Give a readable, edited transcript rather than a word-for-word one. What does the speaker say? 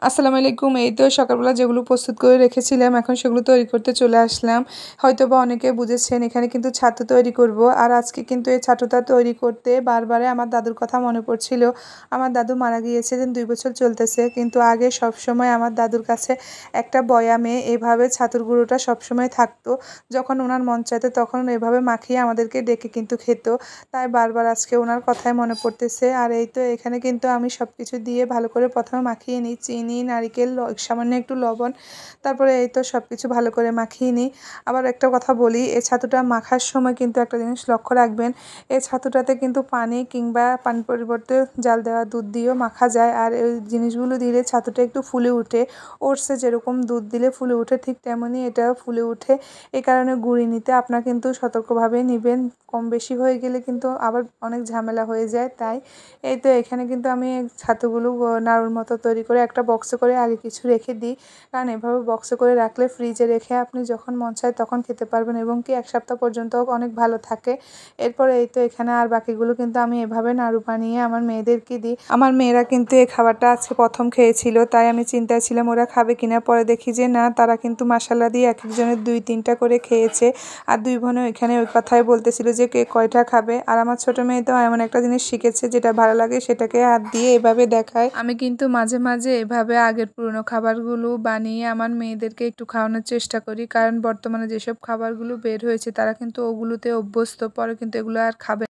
আসসালামু আলাইকুম। এই তো সকালবেলা যেগুলো প্রস্তুত করে রেখেছিলাম এখন সেগুলো তৈরি করতে চলে আসলাম। হয়তোবা অনেকে বুঝেছেন এখানে কিন্তু ছাতু তৈরি করব। আর আজকে কিন্তু এই ছাতুটা তৈরি করতে বারবারে আমার দাদুর কথা মনে পড়ছিল। আমার দাদু মারা গিয়েছে ২ বছর চলতেছে, কিন্তু আগে সবসময় আমার দাদুর কাছে একটা বয়ামে এভাবে ছাতুর গুঁড়োটা সবসময় থাকতো। যখন ওনার মন চাইতো তখন এভাবে মাখিয়ে আমাদেরকে ডেকে কিন্তু খেত। তাই বারবার আজকে ওনার কথাই মনে পড়তেছে। আর এই তো এখানে কিন্তু আমি সব কিছু দিয়ে ভালো করে প্রথমে মাখিয়ে নিই। চিনি, নারিকেল, সামান্য একটু লবণ, তারপরে এই তো সব কিছু ভালো করে মাখিয়ে নিই। আবার একটা কথা বলি, এই ছাতুটা মাখার সময় কিন্তু একটা জিনিস লক্ষ্য রাখবেন, এই ছাতুটাতে কিন্তু পানি কিংবা পানির পরিবর্তে জাল দেওয়া দুধ দিয়েও মাখা যায়। আর এই জিনিসগুলো দিলে ছাতুটা একটু ফুলে উঠে। ওটসে যেরকম দুধ দিলে ফুলে উঠে ঠিক তেমনই এটাও ফুলে উঠে। এই কারণে গুঁড়ি নিতে আপনার কিন্তু সতর্কভাবে নিবেন। কম বেশি হয়ে গেলে কিন্তু আবার অনেক ঝামেলা হয়ে যায়। তাই এই তো এখানে কিন্তু আমি ছাতুগুলো নাড়ুর মতো তৈরি করে একটা বক্সে করে আগে কিছু রেখে দিই। কারণ এভাবে বক্সে করে রাখলে ফ্রিজে রেখে আপনি যখন মন চায় তখন খেতে পারবেন এবং কি ১ সপ্তাহ পর্যন্তও অনেক ভালো থাকে। এরপরে এই তো এখানে আর বাকিগুলো কিন্তু আমি এভাবে নাড়ু বানিয়ে আমার মেয়েদেরকে দিই। আমার মেয়েরা কিন্তু এই খাবারটা আজকে প্রথম খেয়েছিল, তাই আমি চিন্তায় ছিলাম ওরা খাবে কিনা। পরে দেখি যে না, তারা কিন্তু মাসালা দিয়ে একেকজনের ২-৩টা করে খেয়েছে। আর ২ বোনও এখানে ওই কথাই বলতেছিল যে কে কয়টা খাবে। আর আমার ছোট মেয়ে তো এমন একটা জিনিস শিখেছে, যেটা ভালো লাগে সেটাকে হাত দিয়ে এভাবে দেখায়। আমি কিন্তু মাঝে মাঝে এভাবে আগের পুরনো খাবারগুলো বানিয়ে আমার মেয়েদেরকে একটু খাওয়ানোর চেষ্টা করি, কারণ বর্তমানে যেসব খাবারগুলো বের হয়েছে তারা কিন্তু ওগুলোতে অভ্যস্ত, পরে কিন্তু এগুলো আর খাবে।